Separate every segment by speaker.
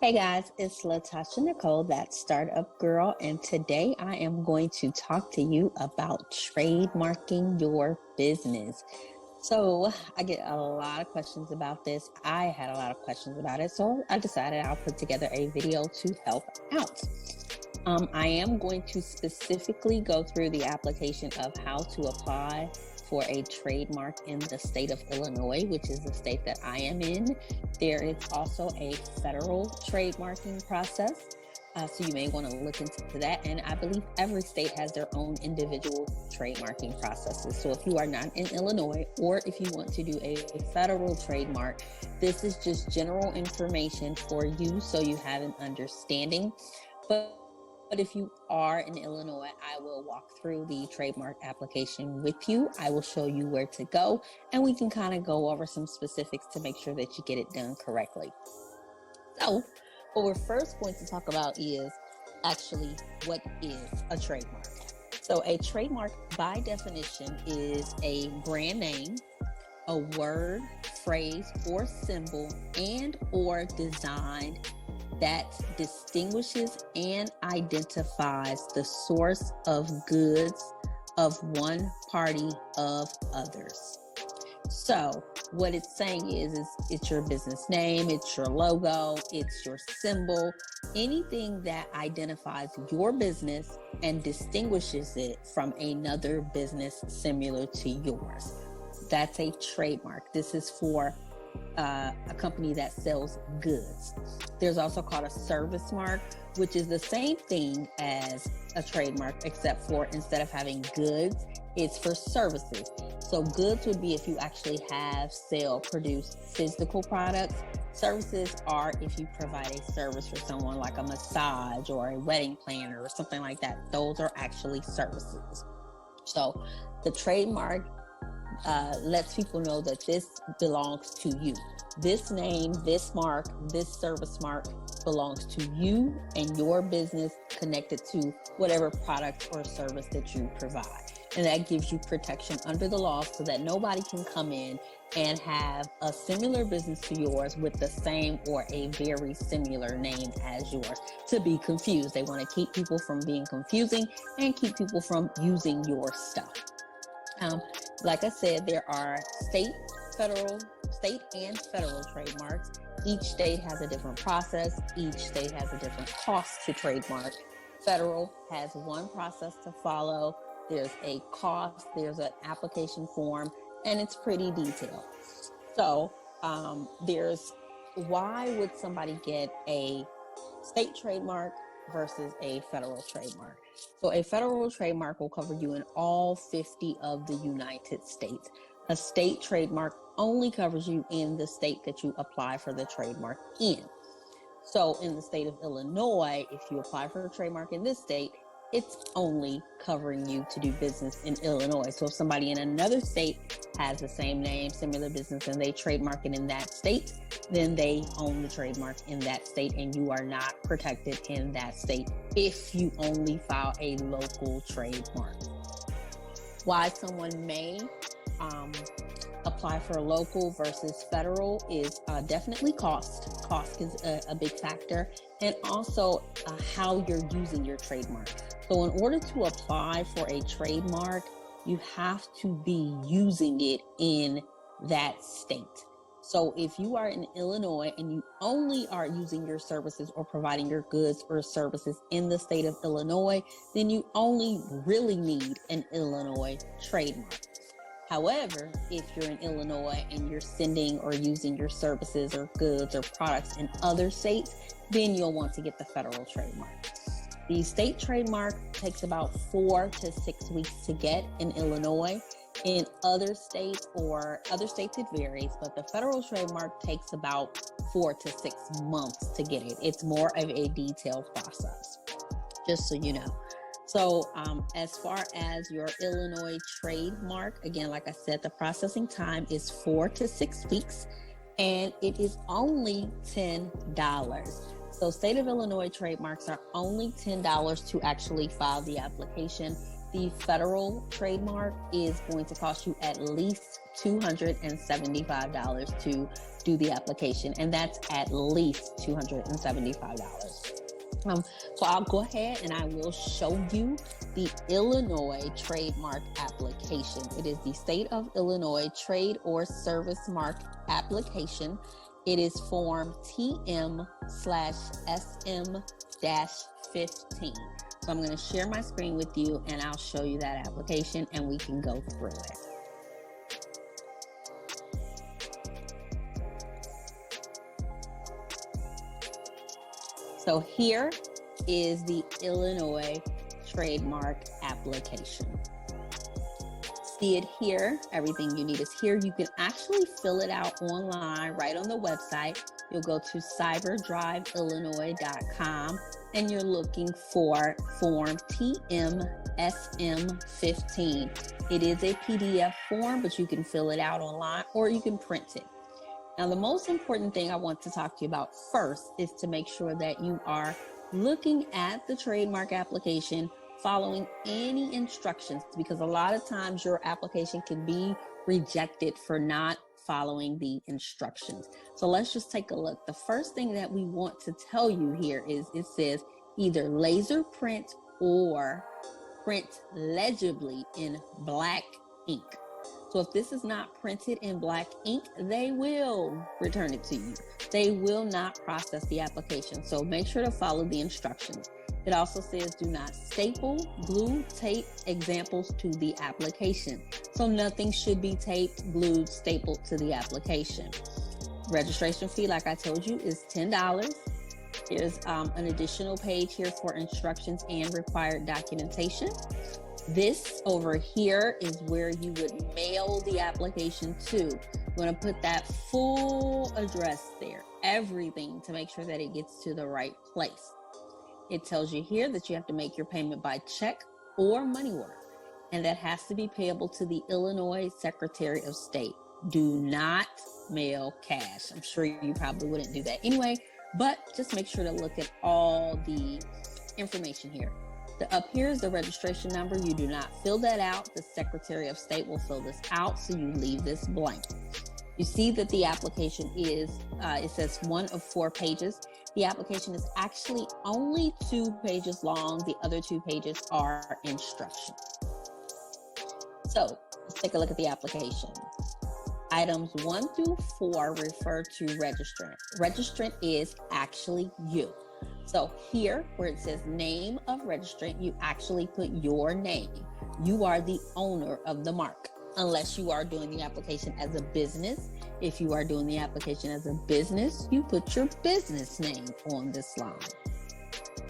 Speaker 1: Hey guys, it's Latasha Nicole, that startup girl, and today I am going to talk to you about trademarking your business. So I get a lot of questions about this. I had a lot of questions about it, so I decided I'll put together a video to help out. I am going to specifically go through the application of how to apply for a trademark in the state of Illinois, which is the state that I am in. There is also a federal trademarking process, so you may want to look into that. And I believe every state has their own individual trademarking processes. So if you are not in Illinois, or if you want to do a federal trademark, this is just general information for you so you have an understanding. But if you are in Illinois, I will walk through the trademark application with you. I will show you where to go, and we can kind of go over some specifics to make sure that you get it done correctly. So what we're first going to talk about is actually what is a trademark. So a trademark by definition is a brand name, a word, phrase, or symbol and or design that distinguishes and identifies the source of goods of one party of others. So what it's saying is it's your business name, it's your logo, it's your symbol, anything that identifies your business and distinguishes it from another business similar to yours. That's a trademark. This is for a company that sells goods. There's also called a Servicemark, which is the same thing as a trademark, except for instead of having goods, it's for services. So goods would be if you actually have, sell, produce physical products. Services are if you provide a service for someone, like a massage or a wedding planner or something like that. Those are actually services. So the trademark lets people know that this belongs to you. This name, this mark, this service mark belongs to you and your business connected to whatever product or service that you provide. And that gives you protection under the law so that nobody can come in and have a similar business to yours with the same or a very similar name as yours to be confused. They want to keep people from being confusing and keep people from using your stuff. Like I said, there are state and federal trademarks. Each state has a different process. Each state has a different cost to trademark. Federal has one process to follow. There's a cost, there's an application form, and it's pretty detailed. So there's why would somebody get a state trademark versus a federal trademark? So a federal trademark will cover you in all 50 of the United States. A state trademark only covers you in the state that you apply for the trademark in. So in the state of Illinois, if you apply for a trademark in this state, it's only covering you to do business in Illinois. So if somebody in another state has the same name, similar business, and they trademark it in that state, then they own the trademark in that state and you are not protected in that state if you only file a local trademark. Why someone may apply for a local versus federal is definitely cost. Cost is a big factor, and also how you're using your trademark. So in order to apply for a trademark, you have to be using it in that state. So if you are in Illinois and you only are using your services or providing your goods or services in the state of Illinois, then you only really need an Illinois trademark. However, if you're in Illinois and you're sending or using your services or goods or products in other states, then you'll want to get the federal trademark. The state trademark takes about 4 to 6 weeks to get in Illinois. In other states it varies, but the federal trademark takes about 4 to 6 months to get it. It's more of a detailed process, just so you know. So as far as your Illinois trademark, again, like I said, the processing time is 4 to 6 weeks, and it is only $10. So state of Illinois trademarks are only $10 to actually file the application. The federal trademark is going to cost you at least $275 to do the application, and that's at least $275. So I'll go ahead and I will show you the Illinois Trademark Application. It is the State of Illinois Trade or Servicemark Application. It is form TM/SM-15. So I'm going to share my screen with you and I'll show you that application and we can go through it. So here is the Illinois Trademark Application. See it here. Everything you need is here. You can actually fill it out online right on the website. You'll go to cyberdriveillinois.com and you're looking for form TM-SM-15. It is a PDF form, but you can fill it out online or you can print it. Now, the most important thing I want to talk to you about first is to make sure that you are looking at the trademark application, following any instructions, because a lot of times your application can be rejected for not following the instructions. So let's just take a look. The first thing that we want to tell you here is it says either laser print or print legibly in black ink. So if this is not printed in black ink, they will return it to you. They will not process the application. So make sure to follow the instructions. It also says do not staple, glue, tape examples to the application. So nothing should be taped, glued, stapled to the application. Registration fee, like I told you, is $10. There's an additional page here for instructions and required documentation. This over here is where you would mail the application to. You want to put that full address there, everything, to make sure that it gets to the right place. It tells you here that you have to make your payment by check or money order, and that has to be payable to the Illinois Secretary of State. Do not mail cash. I'm sure you probably wouldn't do that anyway, but just make sure to look at all the information here. Up here is the registration number. You do not fill that out. The Secretary of State will fill this out, so you leave this blank. You see that the application is, it says 1 of 4 pages. The application is actually only 2 pages long. The other 2 pages are instructions. So let's take a look at the application. Items 1 through 4 refer to registrant. Registrant is actually you. So here where it says name of registrant, you actually put your name. You are the owner of the mark, unless you are doing the application as a business. If you are doing the application as a business, you put your business name on this line.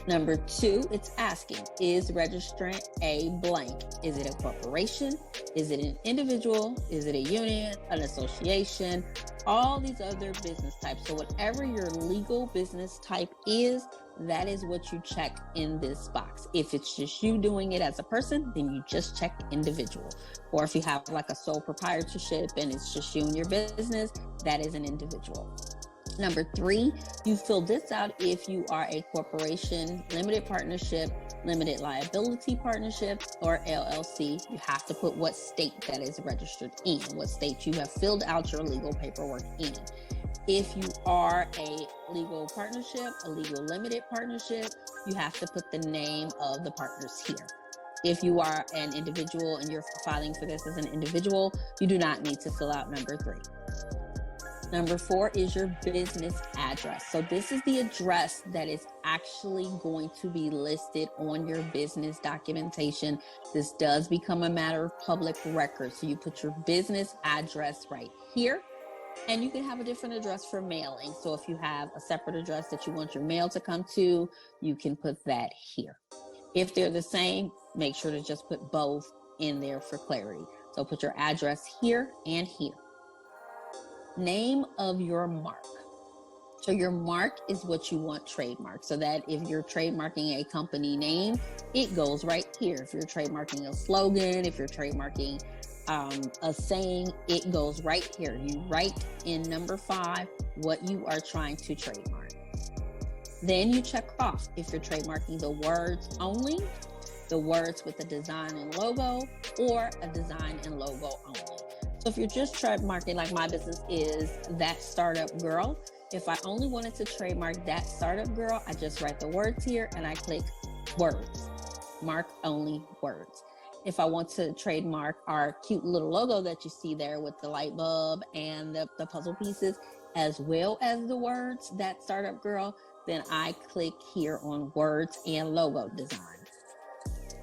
Speaker 1: Number 2, it's asking, is registrant a blank? Is it a corporation? Is it an individual? Is it a union, an association? All these other business types. So whatever your legal business type is, that is what you check in this box. If it's just you doing it as a person, then you just check individual. Or if you have like a sole proprietorship and it's just you and your business, that is an individual. Number 3, you fill this out if you are a corporation, limited partnership, limited liability partnership, or LLC. You have to put what state that is registered in, what state you have filled out your legal paperwork in. If you are a legal partnership, a legal limited partnership, you have to put the name of the partners here. If you are an individual and you're filing for this as an individual, you do not need to fill out number 3. Number 4 is your business address. So this is the address that is actually going to be listed on your business documentation. This does become a matter of public record. So you put your business address right here, and you can have a different address for mailing. So if you have a separate address that you want your mail to come to, you can put that here. If they're the same, make sure to just put both in there for clarity. So put your address here and here. Name of your mark. So your mark is what you want trademarked, so that if you're trademarking a company name, it goes right here. If you're trademarking a slogan, if you're trademarking a saying, it goes right here. You write in number 5 what you are trying to trademark. Then you check off if you're trademarking the words only, the words with the design and logo, or a design and logo only. So if you're just trademarking, like my business is That Startup Girl, if I only wanted to trademark That Startup Girl, I just write the words here and I click words, mark only words. If I want to trademark our cute little logo that you see there with the light bulb and the puzzle pieces, as well as the words That Startup Girl, then I click here on words and logo design.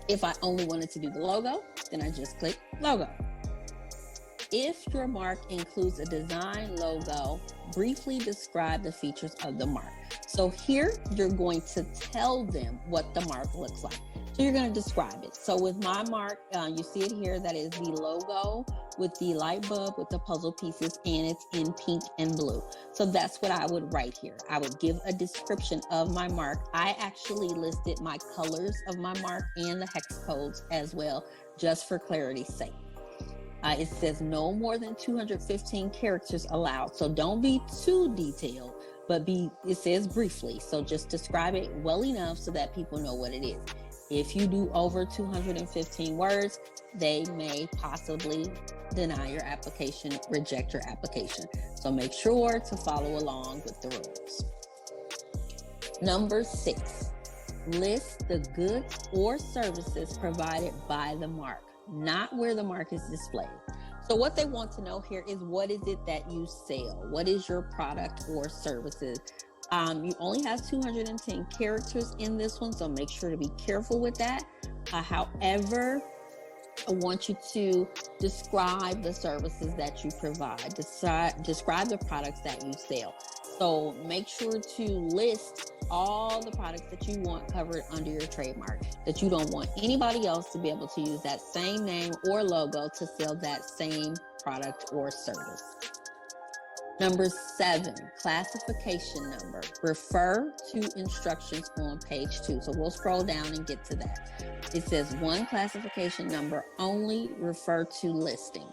Speaker 1: If I only wanted to do the logo, then I just click logo. If your mark includes a design logo, briefly describe the features of the mark. So here you're going to tell them what the mark looks like. So you're going to describe it. So with my mark, you see it here, that is the logo with the light bulb with the puzzle pieces, and it's in pink and blue. So that's what I would write here. I would give a description of my mark. I actually listed my colors of my mark and the hex codes as well, just for clarity's sake. It says no more than 215 characters allowed. So don't be too detailed, but it says briefly. So just describe it well enough so that people know what it is. If you do over 215 words, they may possibly deny your application, reject your application. So make sure to follow along with the rules. Number 6, list the goods or services provided by the mark, not where the mark is displayed. So what they want to know here is, what is it that you sell? What is your product or services? You only have 210 characters in this one, so make sure to be careful with that. However, I want you to describe the services that you provide, describe the products that you sell. So make sure to list all the products that you want covered under your trademark, that you don't want anybody else to be able to use that same name or logo to sell that same product or service. Number 7, classification number. Refer to instructions on page 2. So we'll scroll down and get to that. It says 1 classification number only, refer to listing.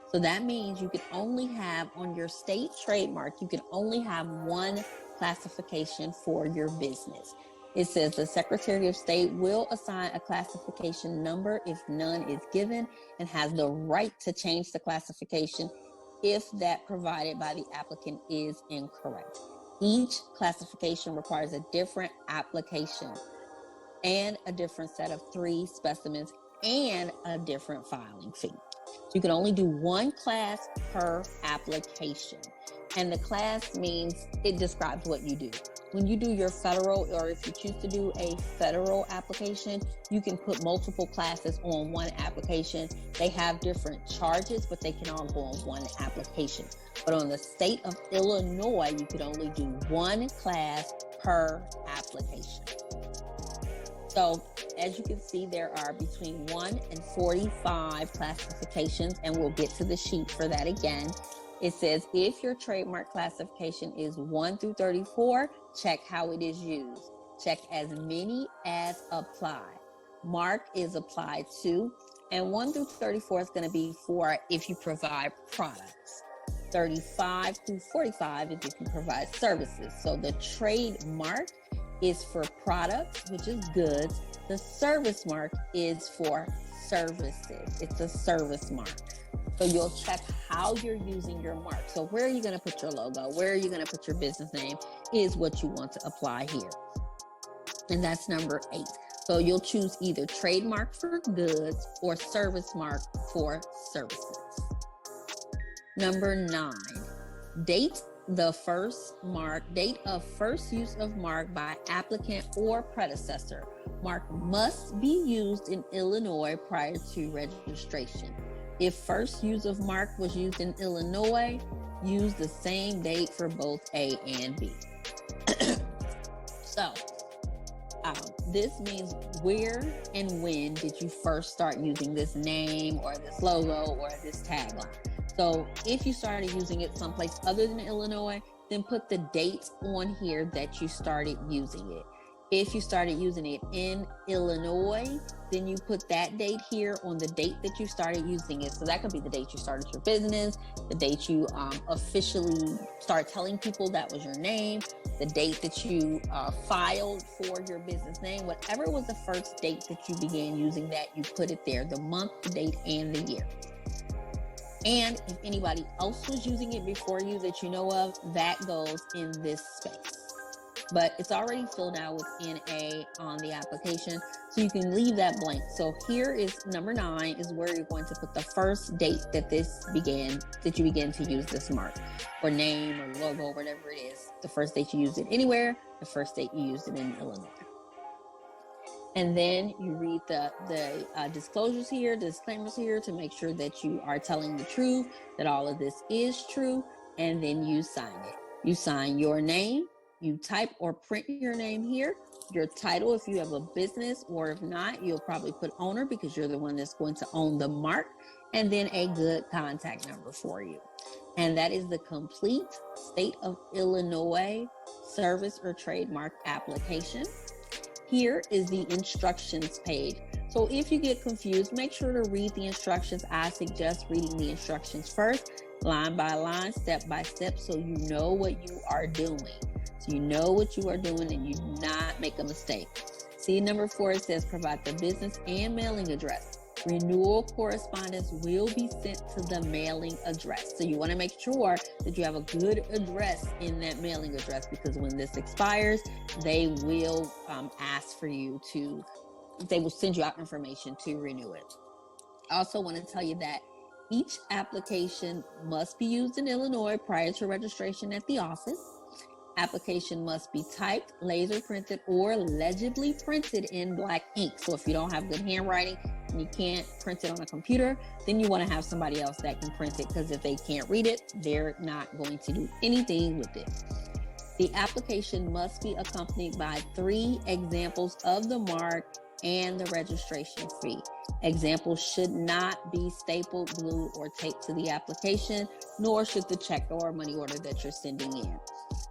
Speaker 1: So that means you can only have on your state trademark, you can only have 1 classification for your business. It says the Secretary of State will assign a classification number if none is given, and has the right to change the classification if that provided by the applicant is incorrect. Each classification requires a different application and a different set of 3 specimens and a different filing fee. So you can only do 1 class per application. And the class means it describes what you do. When you do your federal, or if you choose to do a federal application, you can put multiple classes on 1 application. They have different charges, but they can all go on 1 application. But on the state of Illinois, you could only do 1 class per application. So as you can see, there are between 1 and 45 classifications, and we'll get to the sheet for that again. It says if your trademark classification is 1 through 34, check how it is used. Check as many as apply. Mark is applied to, and 1 through 34 is going to be for if you provide products. 35 through 45 is if you provide services. So the trademark is for products, which is goods. The service mark is for services. It's a service mark. So you'll check how you're using your mark. So where are you going to put your logo? Where are you going to put your business name is what you want to apply here. And that's number 8. So you'll choose either trademark for goods or service mark for services. Number 9, date of first use of mark by applicant or predecessor. Mark must be used in Illinois prior to registration. If first use of mark was used in Illinois, use the same date for both A and B. So, this means where and when did you first start using this name or this logo or this tagline. So if you started using it someplace other than Illinois, then put the dates on here that you started using it. If you started using it in Illinois, then you put that date here on the date that you started using it. So that could be the date you started your business, the date you officially start telling people that was your name, the date that you filed for your business name, whatever was the first date that you began using that, you put it there, the month, the date, and the year. And if anybody else was using it before you that you know of, that goes in this space. But it's already filled out with NA on the application, so you can leave that blank. So here is number 9 is where you're going to put the first date that you began to use this mark, or name or logo, whatever it is. The first date you used it anywhere, the first date you used it in Illinois. And then you read the disclosures here, the disclaimers here, to make sure that you are telling the truth, that all of this is true, and then you sign it. You sign your name, you type or print your name here, your title if you have a business, or if not, you'll probably put owner because you're the one that's going to own the mark, and then a good contact number for you. And that is the complete State of Illinois Service or Trademark Application. Here is the instructions page. So if you get confused, make sure to read the instructions. I suggest reading the instructions first, line by line, step by step, so you know what you are doing. So you know what you are doing and you do not make a mistake. See, number 4, it says provide the business and mailing address. Renewal correspondence will be sent to the mailing address. So you want to make sure that you have a good address in that mailing address, because when this expires, they will ask for you to, they will send you out information to renew it. I also want to tell you that each application must be used in Illinois prior to registration at the office. Application must be typed, laser printed, or legibly printed in black ink. So if you don't have good handwriting and you can't print it on a computer, then you want to have somebody else that can print it, because if they can't read it, they're not going to do anything with it. The application must be accompanied by 3 examples of the mark and the registration fee. Examples should not be stapled, glued, or taped to the application, nor should the check or money order that you're sending in.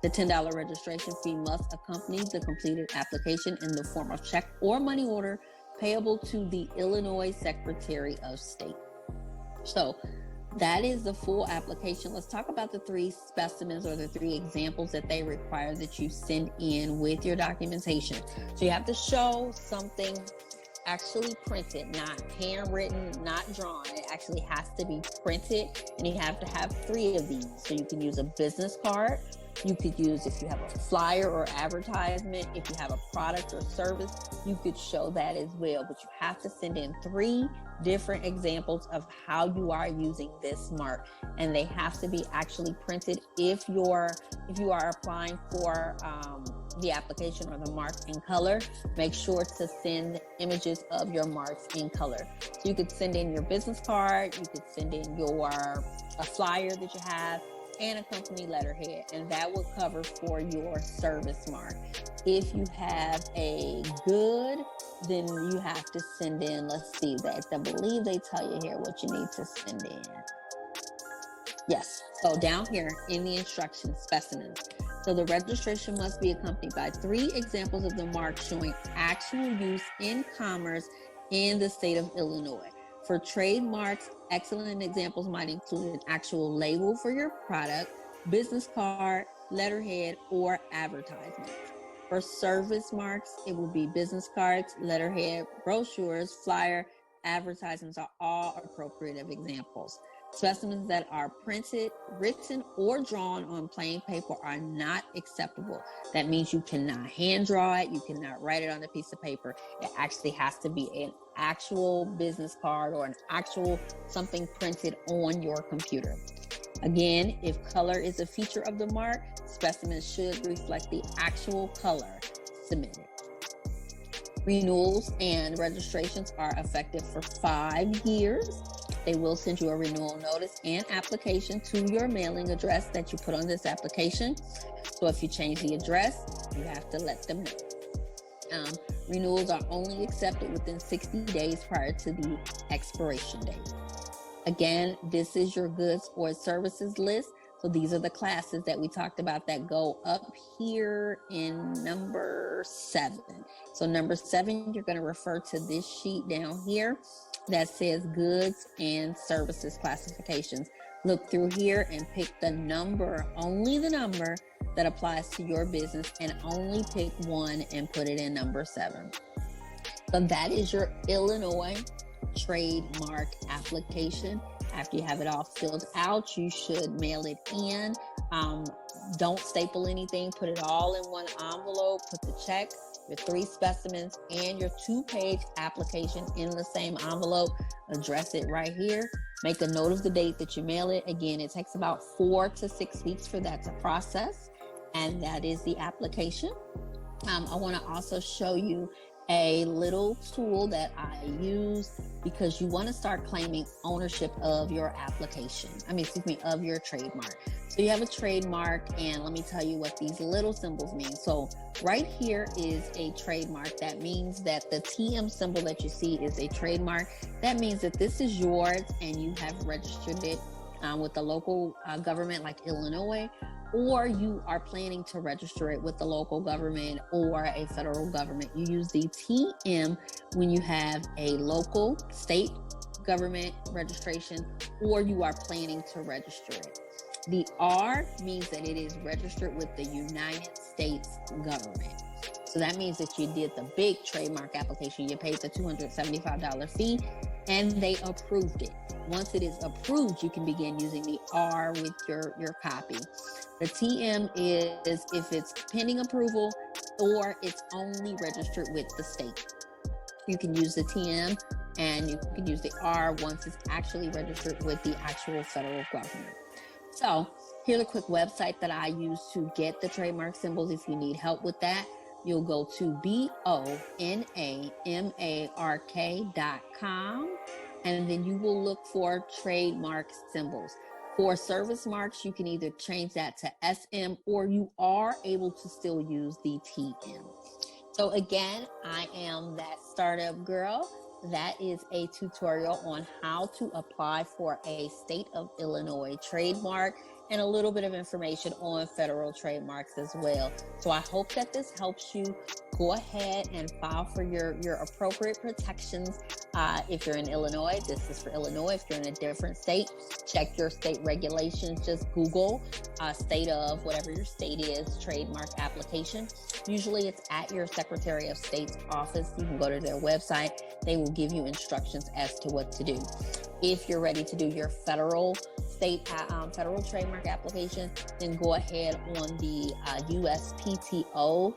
Speaker 1: The $10 registration fee must accompany the completed application in the form of check or money order payable to the Illinois Secretary of State. So that is the full application. Let's talk about the 3 specimens or the 3 examples that they require that you send in with your documentation. So you have to show something actually printed, not handwritten, not drawn. It actually has to be printed, and you have to have 3 of these. So you can use a business card. You could use, if you have a flyer or advertisement, if you have a product or service, you could show that as well. But you have to send in 3 different examples of how you are using this mark, and they have to be actually printed. If you are applying for the application or the mark in color, make sure to send images of your marks in color. So you could send in your business card, you could send in a flyer that you have, and a company letterhead, and that will cover for your service mark. If you have a good, then you have to send in, let's see, that I believe they tell you here what you need to send in. Yes, so down here in the instructions, specimens. So the registration must be accompanied by 3 examples of the mark showing actual use in commerce in the state of Illinois. For trademarks, excellent examples might include an actual label for your product, business card, letterhead, or advertisement. For service marks, it will be business cards, letterhead, brochures, flyer, advertisements are all appropriate examples. Specimens that are printed, written, or drawn on plain paper are not acceptable. That means you cannot hand draw it, you cannot write it on a piece of paper. It actually has to be an actual business card or an actual something printed on your computer. Again, if color is a feature of the mark, specimens should reflect the actual color submitted. Renewals and registrations are effective for 5 years. They will send you a renewal notice and application to your mailing address that you put on this application. So if you change the address, you have to let them know. Renewals are only accepted within 60 days prior to the expiration date. Again, this is your goods or services list. So these are the classes that we talked about that go up here in number 7. So number 7, you're going to refer to this sheet down here that says goods and services classifications. Look through here and pick the number, only the number that applies to your business, and only pick one and put it in number 7. So that is your Illinois Trademark Application. After you have it all filled out, you should mail it in. Don't staple anything. Put it all in one envelope. Put the check, your 3 specimens, and your 2-page application in the same envelope. Address it right here. Make a note of the date that you mail it. Again, it takes about 4 to 6 weeks for that to process. And that is the application. I want to also show you a little tool that I use because you want to start claiming ownership of your application. Of your trademark. So you have a trademark, and let me tell you what these little symbols mean. So right here is a trademark. That means that the TM symbol that you see is a trademark. That means that this is yours and you have registered it with the local government like Illinois, or you are planning to register it with the local government or a federal government. You use the TM when you have a local, state government registration, or you are planning to register it. The R means that it is registered with the United States government. So that means that you did the big trademark application. You paid the $275 fee and they approved it. Once it is approved, you can begin using the R with your copy. The TM is if it's pending approval or it's only registered with the state. You can use the TM and you can use the R once it's actually registered with the actual federal government. So here's a quick website that I use to get the trademark symbols. If you need help with that, you'll go to bonamark.com, and then you will look for trademark symbols. For service marks, you can either change that to SM, or you are able to still use the TM. So again, I am that startup girl. That is a tutorial on how to apply for a state of Illinois trademark and a little bit of information on federal trademarks as well. So I hope that this helps you. Go ahead and file for your appropriate protections. If you're in Illinois, this is for Illinois. If you're in a different state, check your state regulations. Just Google state of whatever your state is, trademark application. Usually it's at your Secretary of State's office. You can go to their website. They will give you instructions as to what to do. If you're ready to do your federal trademark application, then go ahead on the USPTO.gov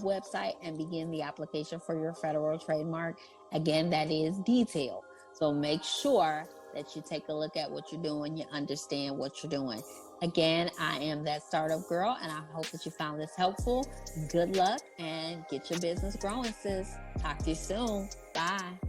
Speaker 1: website and begin the application for your federal trademark. Again, that is detailed. So make sure that you take a look at what you're doing, you understand what you're doing. Again, I am that startup girl, and I hope that you found this helpful. Good luck and get your business growing, sis. Talk to you soon. Bye.